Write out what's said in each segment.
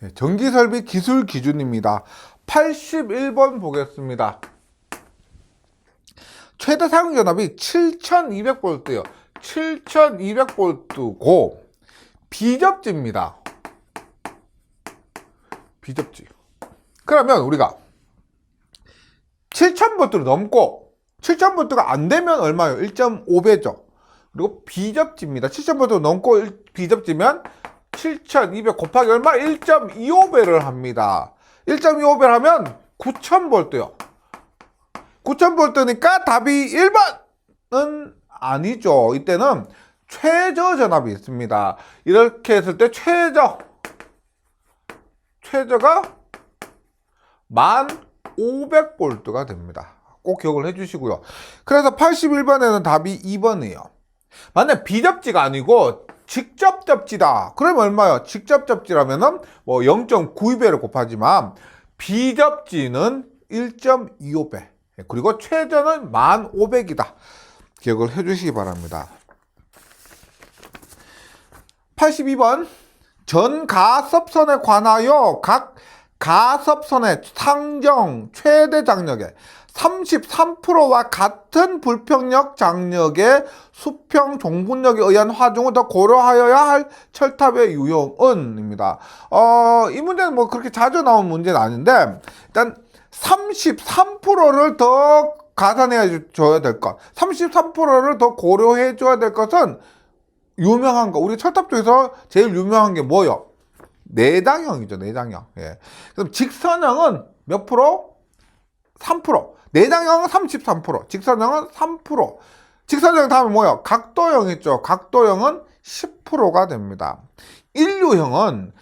네, 전기설비 기술 기준입니다. 81번 보겠습니다. 최대 사용 전압이 7200V요. 7200V고 비접지입니다. 비접지. 그러면 우리가 7000V를 넘고 7000V가 안 되면 얼마예요? 1.5배죠. 그리고 비접지입니다. 7000V 넘고 비접지면 7200 곱하기 얼마? 1.25배를 합니다. 1.25배를 하면 9000V요. 9000V니까 답이 1번은 아니죠. 이때는 최저 전압이 있습니다. 이렇게 했을 때 최저가 1500V가 됩니다. 꼭 기억을 해주시고요. 그래서 81번에는 답이 2번이에요. 만약 비접지가 아니고 직접 접지다. 그러면 얼마요? 직접 접지라면은 뭐 0.92배를 곱하지만 비접지는 1.25배. 그리고 최저는 1500이다. 기억을 해주시기 바랍니다. 82번 전 가섭선에 관하여 각 가섭선의 상정 최대 장력의 33%와 같은 불평력 장력의 수평 종분력에 의한 화중을 더 고려하여야 할 철탑의 유형은입니다. 이 문제는 뭐 그렇게 자주 나온 문제는 아닌데 일단 33%를 더 가산해 줘야 될 것, 33%를 더 고려해 줘야 될 것은 유명한 거. 우리 철탑 쪽에서 제일 유명한 게 뭐요? 내장형이죠, 내장형. 예. 그럼 직선형은 몇 프로? 3%. 내장형은 33%. 직선형은 3%. 직선형 다음에 뭐요? 각도형 있죠. 각도형은 10%가 됩니다. 인류형은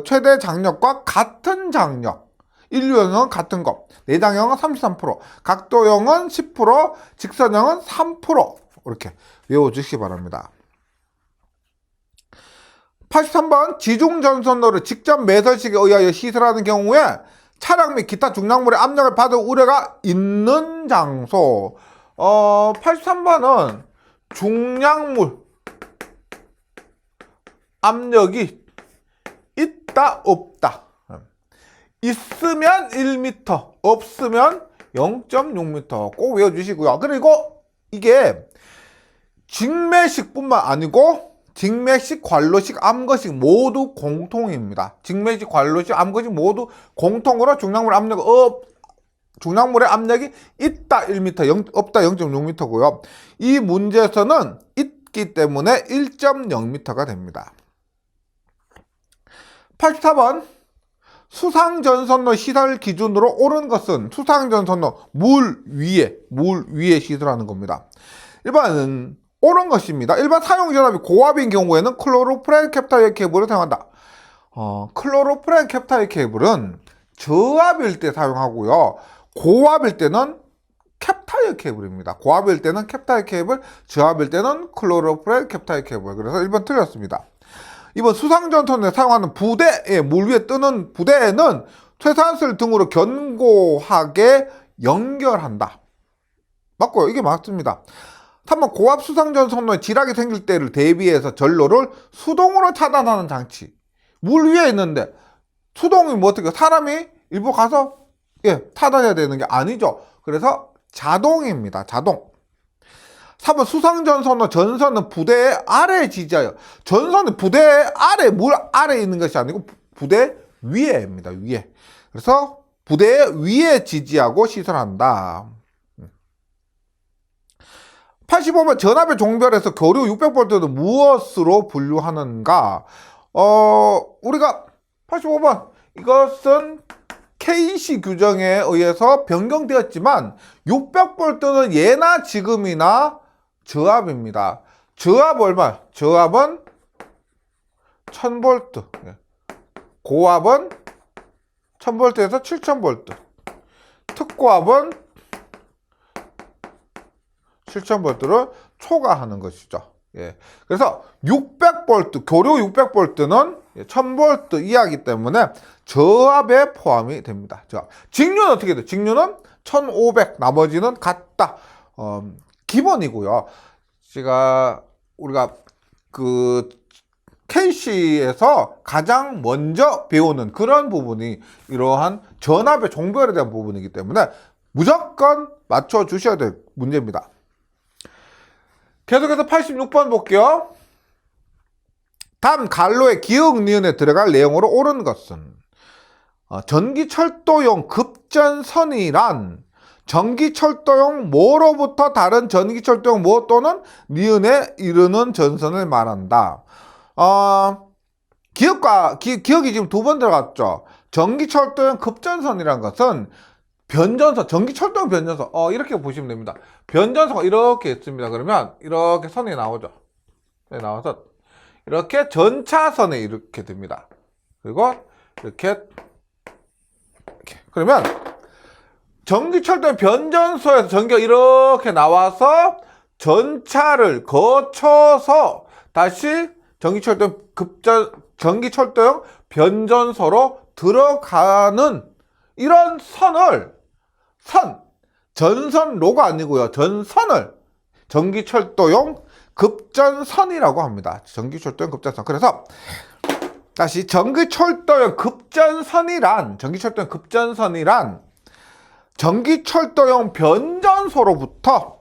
최대 장력과 같은 장력. 인류형은 같은 것. 내장형은 33%. 각도형은 10%. 직선형은 3%. 이렇게 외워주시기 바랍니다. 83번 지중전선로를 직접 매설식에 의하여 시설하는 경우에 차량 및 기타 중량물의 압력을 받을 우려가 있는 장소. 83번은 중량물 압력이 있다 없다. 있으면 1m, 없으면 0.6m 꼭 외워주시고요. 그리고 이게 직매식뿐만 아니고 직매식, 관로식, 암거식 모두 공통입니다. 직매식, 관로식, 암거식 모두 공통으로 중량물의 압력이 있다 1m, 없다 0.6m고요. 이 문제에서는 있기 때문에 1.0m가 됩니다. 84번 수상전선로 시설 기준으로 옳은 것은 수상전선로 물 위에 시설하는 겁니다. 1번은 옳은 것입니다. 일반 사용전압이 고압인 경우에는 클로로프렌 캡타이어 케이블을 사용한다. 클로로프렌 캡타이어 케이블은 저압일 때 사용하고요. 고압일 때는 캡타이어 케이블입니다. 고압일 때는 캡타이어 케이블, 저압일 때는 클로로프렌 캡타이어 케이블. 그래서 1번 틀렸습니다. 이번 수상전선에 사용하는 부대, 물 위에 뜨는 부대에는 쇠사슬 등으로 견고하게 연결한다. 맞고요. 이게 맞습니다. 3번 고압 수상전선로에 지락이 생길 때를 대비해서 전로를 수동으로 차단하는 장치. 물 위에 있는데 수동이 뭐 어떻게 사람이 일부 가서 차단해야 되는 게 아니죠. 그래서 자동입니다. 자동. 3번 수상전선로 전선은 부대 아래에 지지하여. 전선은 부대 아래, 물 아래에 있는 것이 아니고 부대 위에입니다. 위에. 그래서 부대 위에 지지하고 시설한다. 85번 전압의 종별에서 교류 600V는 무엇으로 분류하는가? 우리가 85번 이것은 KC 규정에 의해서 변경되었지만 600V는 예나 지금이나 저압입니다. 저압 얼마? 저압은 1000V. 고압은 1000V에서 7000V. 특고압은 7000V를 초과하는 것이죠. 그래서 600V, 교류 600V는 1000V 이하이기 때문에 저압에 포함이 됩니다. 직류는 어떻게 돼요? 직류는 1500, 나머지는 같다. 기본이고요. 우리가 KC에서 가장 먼저 배우는 그런 부분이 이러한 전압의 종별에 대한 부분이기 때문에 무조건 맞춰주셔야 될 문제입니다. 계속해서 86번 볼게요. 다음 갈로의 기역, 니은에 들어갈 내용으로 옳은 것은 전기철도용 급전선이란 전기철도용 뭐로부터 다른 전기철도용 뭐 또는 니은에 이르는 전선을 말한다. 기억이 지금 두 번 들어갔죠. 전기철도용 급전선이란 것은 변전선, 전기철도용 변전선. 이렇게 보시면 됩니다. 변전선가 이렇게 있습니다. 그러면 이렇게 선이 나오죠. 나와서 이렇게 전차선에 이렇게 됩니다. 그리고 이렇게. 그러면 전기철도용 변전소에서 전기가 이렇게 나와서 전차를 거쳐서 다시 전기철도용 변전소로 들어가는 이런 전선로가 아니고요. 전선을 전기철도용 급전선이라고 합니다. 전기철도용 급전선. 그래서 다시 전기철도용 급전선이란 전기철도용 변전소로부터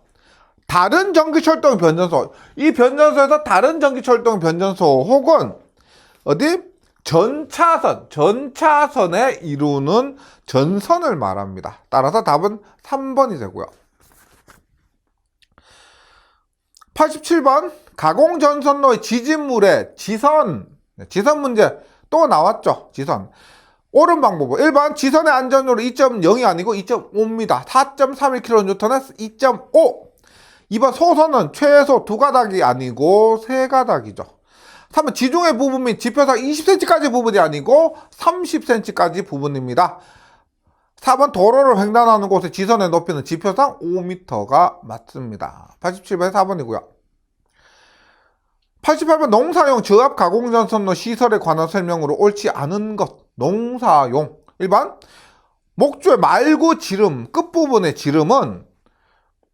다른 전기철도용 변전소, 이 변전소에서 다른 전기철도용 변전소 혹은 전차선에 이루는 전선을 말합니다. 따라서 답은 3번이 되고요. 87번 가공전선로의 지진물의 지선 문제 또 나왔죠. 지선. 옳은 방법은 1번 지선의 안전율은 2.0이 아니고 2.5입니다. 4.31kN에서 2.5. 2번 소선은 최소 2가닥이 아니고 3가닥이죠. 3번 지중해 부분 및 지표상 20cm까지 부분이 아니고 30cm까지 부분입니다. 4번 도로를 횡단하는 곳의 지선의 높이는 지표상 5m가 맞습니다. 87번에 4번이고요. 88번 농사용 저압 가공전선로 시설에 관한 설명으로 옳지 않은 것. 농사용 1번 목주의 말구 지름 끝부분의 지름은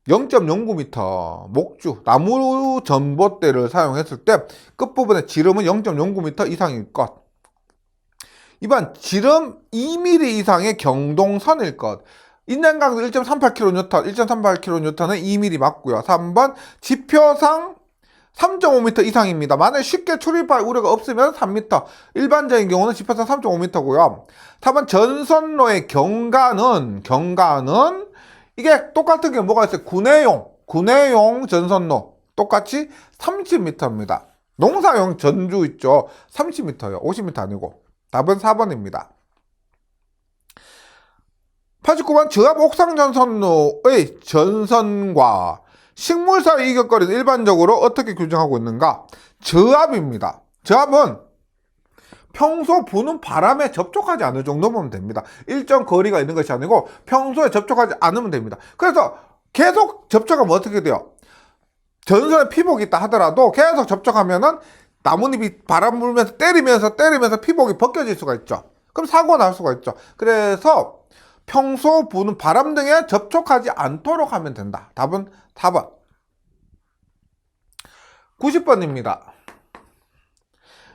0.09m 목주 나무 전봇대를 사용했을 때 끝부분의 지름은 0.09m 이상일 것. 2번 지름 2mm 이상의 경동선일 것. 인장강도 1.38kN, 1.38kN은 2mm 맞고요. 3번 지표상 3.5m 이상입니다. 만약 쉽게 출입할 우려가 없으면 3m. 일반적인 경우는 지표상 3.5m고요. 4번 전선로의 경가는 이게 똑같은 게 뭐가 있어요? 구내용 전선로 똑같이 30m입니다. 농사용 전주 있죠? 30m요. 50m 아니고. 답은 4번입니다. 89번 저압 옥상 전선로의 전선과 식물사의 이격거리는 일반적으로 어떻게 규정하고 있는가? 저압입니다. 저압은 평소 부는 바람에 접촉하지 않을 정도면 됩니다. 일정 거리가 있는 것이 아니고 평소에 접촉하지 않으면 됩니다. 그래서 계속 접촉하면 어떻게 돼요? 전선에 피복이 있다 하더라도 계속 접촉하면은 나뭇잎이 바람 불면서 때리면서 피복이 벗겨질 수가 있죠. 그럼 사고가 날 수가 있죠. 그래서 평소 부는 바람 등에 접촉하지 않도록 하면 된다. 답은 4번. 90번입니다.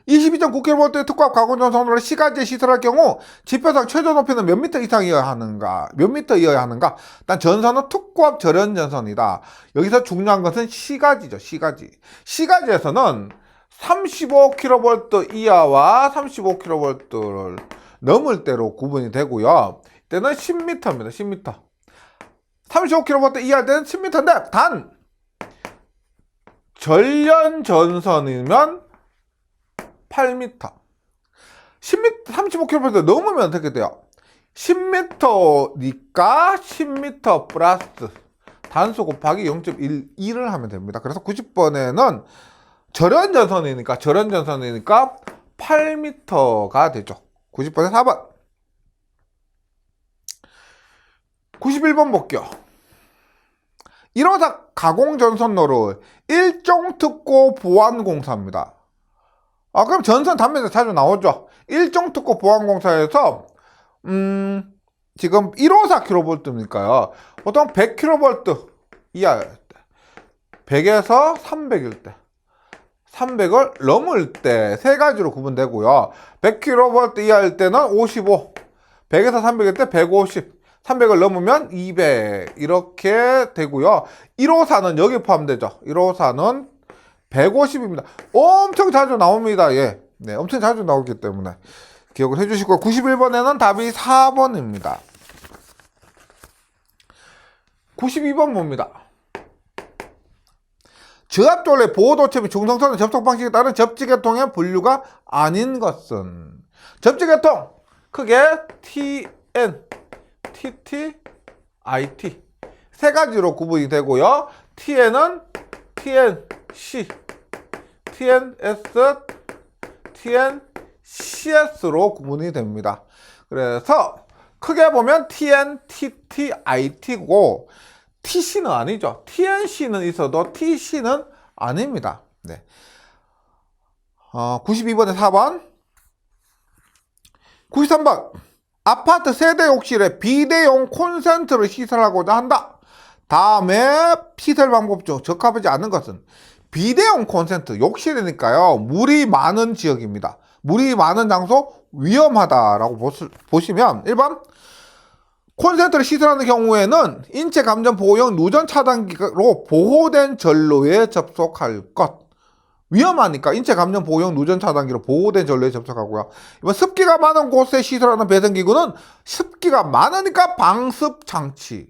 22.9kV의 특과합 가공전선으로 시가지에 시설할 경우 지표상 최저 높이는 몇 미터 이상이어야 하는가? 일단 전선은 특과합 절연전선이다. 여기서 중요한 것은 시가지죠. 시가지에서는 35kV 이하와 35kV를 넘을 때로 구분이 되고요. 이때는 10m입니다. 10m. 35kV 이하 때는 10m인데 단 전연전선이면 8m. 10m, 35kV 넘으면 어떻게 돼요? 10m니까 10m 플러스 단수 곱하기 0.12를 하면 됩니다. 그래서 90번에는 절연전선이니까 8m가 되죠. 90번에 4번. 91번 볼게요. 1호사 가공전선로를 일종특고 보안공사입니다. 그럼 전선 단면에서 자주 나오죠. 일종특고 보안공사에서 지금 154kV니까요. 보통 100kV 이하일 때 100에서 300일 때 300을 넘을 때 세 가지로 구분되고요. 100kV 이하일 때는 55, 100에서 300일 때 150, 300을 넘으면 200 이렇게 되고요. 154는 여기 포함되죠. 154는 150입니다. 엄청 자주 나옵니다. 예. 네, 엄청 자주 나오기 때문에 기억을 해주시고 91번에는 답이 4번입니다. 92번 봅니다. 저압조례, 보호도체 및 중성선의 접속 방식에 따른 접지계통의 분류가 아닌 것은 접지계통 크게 TN, TT, IT 세 가지로 구분이 되고요. TN은 TNC, TNS, TNCS로 구분이 됩니다. 그래서 크게 보면 TN, TT, IT고 TC는 아니죠. TNC는 있어도 TC는 아닙니다. 네. 92번에 4번. 93번. 아파트 세대 욕실에 비대용 콘센트를 시설하고자 한다. 다음에 시설 방법 중 적합하지 않은 것은 비대용 콘센트, 욕실이니까요. 물이 많은 지역입니다. 물이 많은 장소 위험하다라고 보시면 1번. 콘센트를 시설하는 경우에는 인체 감전 보호용 누전 차단기로 보호된 전로에 접속할 것. 위험하니까 인체 감전 보호용 누전 차단기로 보호된 전로에 접속하고요. 이번 습기가 많은 곳에 시설하는 배선기구는 습기가 많으니까 방습 장치.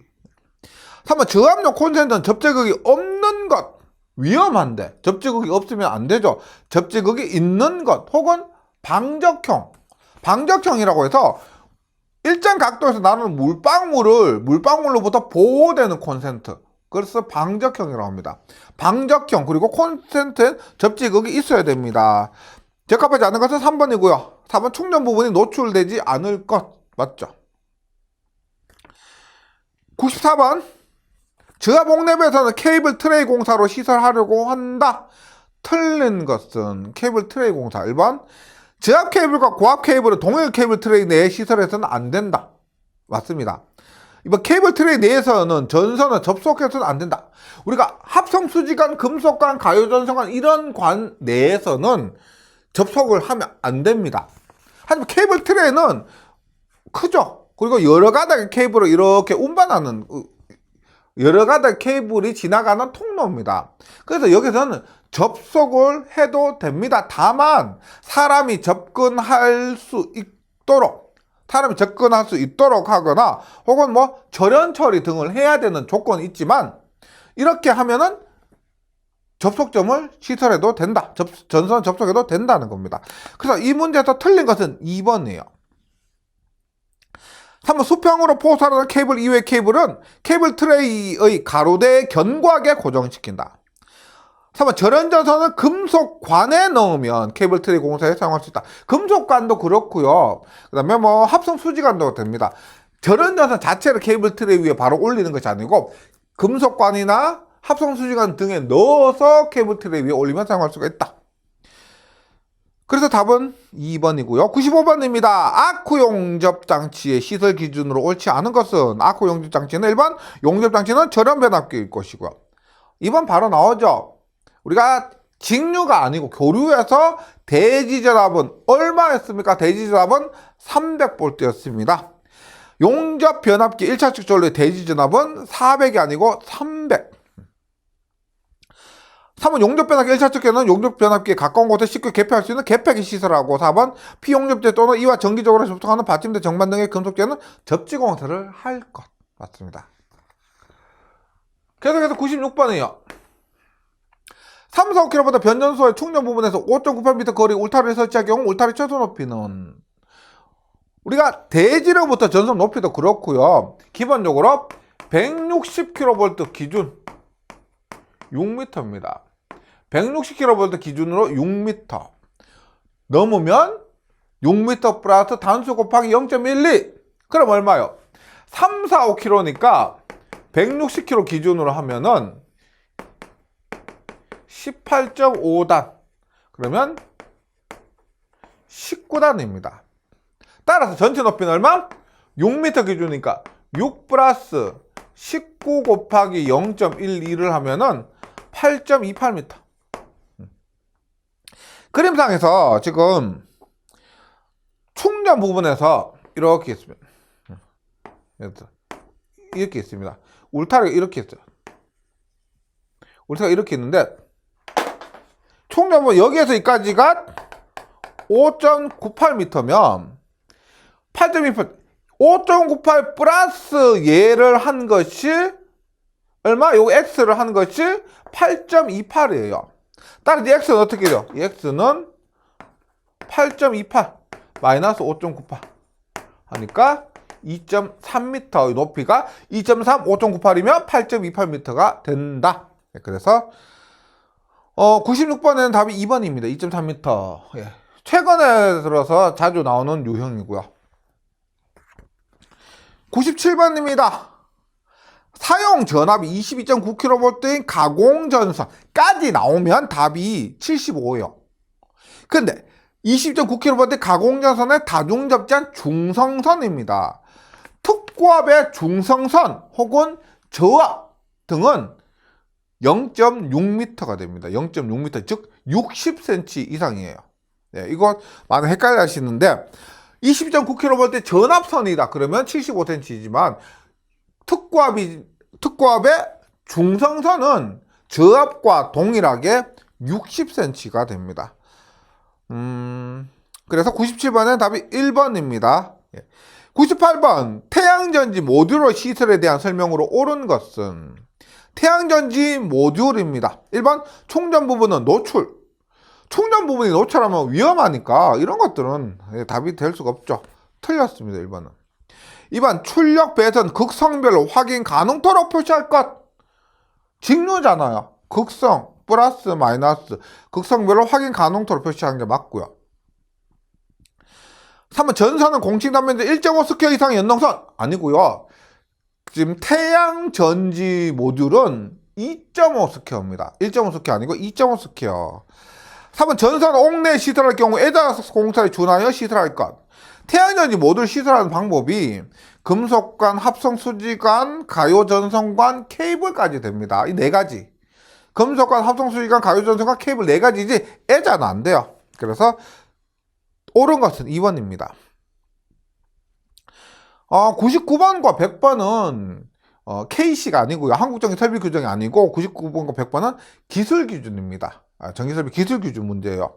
3번 저압용 콘센트는 접지극이 없는 것. 위험한데 접지극이 없으면 안 되죠. 접지극이 있는 것 혹은 방적형. 방적형이라고 해서 일정 각도에서 나오는 물방울로부터 보호되는 콘센트. 그래서 방적형이라고 합니다. 방적형 그리고 콘센트엔 접지극이 있어야 됩니다. 적합하지 않은 것은 3번이고요. 4번 충전 부분이 노출되지 않을 것. 맞죠? 94번 저압옥랩에서는 케이블 트레이 공사로 시설하려고 한다. 틀린 것은 케이블 트레이 공사. 1번 저압 케이블과 고압 케이블을 동일 케이블 트레이 내에 시설해서는 안 된다. 맞습니다. 이번 케이블 트레이 내에서는 전선을 접속해서는 안 된다. 우리가 합성 수지관, 금속관, 가요전선관 이런 관 내에서는 접속을 하면 안 됩니다. 하지만 케이블 트레이는 크죠. 그리고 여러 가닥의 케이블을 이렇게 운반하는 여러 가닥 케이블이 지나가는 통로입니다. 그래서 여기서는 접속을 해도 됩니다. 다만 사람이 접근할 수 있도록 하거나 혹은 뭐 절연 처리 등을 해야 되는 조건이 있지만 이렇게 하면은 접속점을 시설해도 된다. 전선 접속해도 된다는 겁니다. 그래서 이 문제에서 틀린 것은 2번이에요. 3번 수평으로 포설하는 케이블 이외의 케이블은 케이블 트레이의 가로대에 견고하게 고정시킨다. 3번 절연전선은 금속관에 넣으면 케이블 트레이 공사에 사용할 수 있다. 금속관도 그렇고요. 그 다음에 뭐 합성 수지관도 됩니다. 절연전선 자체를 케이블 트레이 위에 바로 올리는 것이 아니고 금속관이나 합성 수지관 등에 넣어서 케이블 트레이 위에 올리면 사용할 수가 있다. 그래서 답은 2번이고요. 95번입니다. 아쿠 용접장치의 시설 기준으로 옳지 않은 것은 아쿠 용접장치는 1번 용접장치는 절연 변압기일 것이고요. 2번 바로 나오죠. 우리가 직류가 아니고 교류에서 대지전압은 얼마였습니까? 대지전압은 300V였습니다. 용접 변압기 1차측 전로의 대지전압은 400이 아니고 300. 3번 용접 변압기 1차측에는 용접 변압기에 가까운 곳에 쉽게 개폐할 수 있는 개폐기 시설하고 4번 피용접제 또는 이와 정기적으로 접촉하는 받침대 정반 등의 금속재는 접지공사를 할 것. 맞습니다. 계속해서 96번이에요. 3, 4, 5km 변전소의 충전 부분에서 5.98m 거리 울타리를 설치할 경우 울타리 최소 높이는 우리가 대지로부터 전선 높이도 그렇고요. 기본적으로 160kV 기준 6m입니다. 160kV 기준으로 6m 넘으면 6m 플러스 단수 곱하기 0.12 그럼 얼마요? 3, 4, 5km니까 160km 기준으로 하면은 18.5단 그러면 19단입니다. 따라서 전체 높이는 얼마? 6m 기준이니까 6 플러스 19 곱하기 0.12를 하면은 8.28m. 그림상에서 지금 충전 부분에서 이렇게 있습니다. 이렇게 있습니다. 울타리가 이렇게 있어요. 울타리가 이렇게 있는데 충전 부분 여기에서 여기까지가 5.98m면 8.28 5.98 플러스 얘를 한 것이 얼마? 요거 x를 한 것이 8.28이에요. 따라서 이 x는 어떻게 돼요? 이 x는 8.28 마이너스 5.98 하니까 2.3m 높이가 2.3 5.98이면 8.28m가 된다. 그래서 96번에는 답이 2번입니다. 2.3m. 예. 최근에 들어서 자주 나오는 유형이고요. 97번입니다. 사용 전압이 22.9kV인 가공전선까지 나오면 답이 75예요. 근데 22.9kV 가공전선의 다중접지한 중성선입니다. 특고압의 중성선 혹은 저압 등은 0.6m가 됩니다. 0.6m, 즉 60cm 이상이에요. 네, 이거 많이 헷갈려 하시는데 22.9kV 전압선이다 그러면 75cm이지만 특고압의 중성선은 저압과 동일하게 60cm가 됩니다. 그래서 97번은 답이 1번입니다. 98번 태양전지 모듈의 시설에 대한 설명으로 옳은 것은 태양전지 모듈입니다. 1번 충전 부분은 노출. 충전 부분이 노출하면 위험하니까 이런 것들은 답이 될 수가 없죠. 틀렸습니다. 1번은. 2번 출력 배선 극성별로 확인 가능토록 표시할 것. 직류잖아요. 극성 플러스 마이너스 극성별로 확인 가능토록 표시하는 게 맞고요. 3번 전선은 공칭 단면적 1.5스퀘어 이상 연동선 아니고요. 지금 태양 전지 모듈은 2.5스퀘어입니다. 1.5스퀘어 아니고 2.5스퀘어. 3번 전선 옥내 시설할 경우 애자 공사에 준하여 시설할 것. 태양전지 모듈 시설하는 방법이 금속관, 합성수지관, 가요전선관, 케이블까지 됩니다. 이 네 가지. 금속관, 합성수지관, 가요전선관, 케이블 네 가지지 애자는 안 돼요. 그래서 옳은 것은 2번입니다. 99번과 100번은 KC가 아니고요. 한국전기 설비 규정이 아니고 99번과 100번은 기술 기준입니다. 전기설비 기술 기준 문제예요.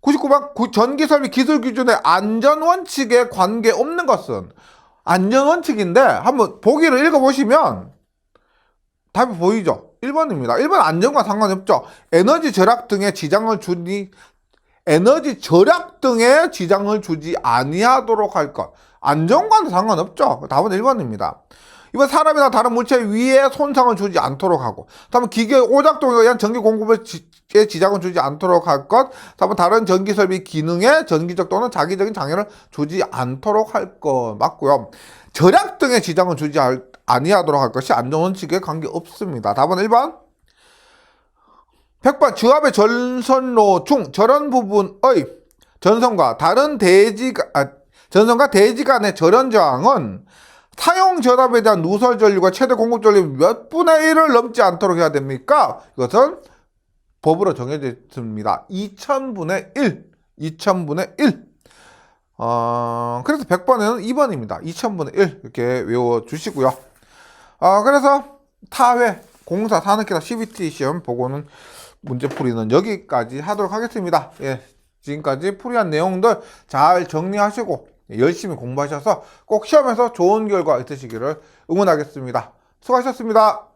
99번 전기설비 기술 기준의 안전원칙에 관계없는 것은 안전원칙인데 한번 보기를 읽어보시면 답이 보이죠. 1번입니다. 1번 안전과 상관이 없죠. 에너지 절약 등의 지장을 주지 아니하도록 할 것. 안전과는 상관없죠. 답은 1번입니다. 이번 사람이나 다른 물체의 위에 손상을 주지 않도록 하고, 다음은 기계 오작동에 의한 전기 공급에 지장을 주지 않도록 할 것, 다음은 다른 전기 설비 기능에 전기적 또는 자기적인 장애를 주지 않도록 할 것 맞고요. 절약 등의 지장을 주지 아니하도록 할 것이 안전원칙에 관계없습니다. 답은 1번. 100번 저압의 전선로 중 절연 부분의 전선과 대지 간의 절연 저항은 사용 전압에 대한 누설 전류가 최대 공급 전류 몇 분의 1을 넘지 않도록 해야 됩니까? 이것은 법으로 정해져 있습니다. 2000분의 1. 2000분의 1. 그래서 100번에는 2번입니다. 2000분의 1. 이렇게 외워주시고요. 그래서 타회, 공사, 산업기사, CBT 시험 보고는 문제풀이는 여기까지 하도록 하겠습니다. 예, 지금까지 풀이한 내용들 잘 정리하시고 열심히 공부하셔서 꼭 시험에서 좋은 결과 있으시기를 응원하겠습니다. 수고하셨습니다.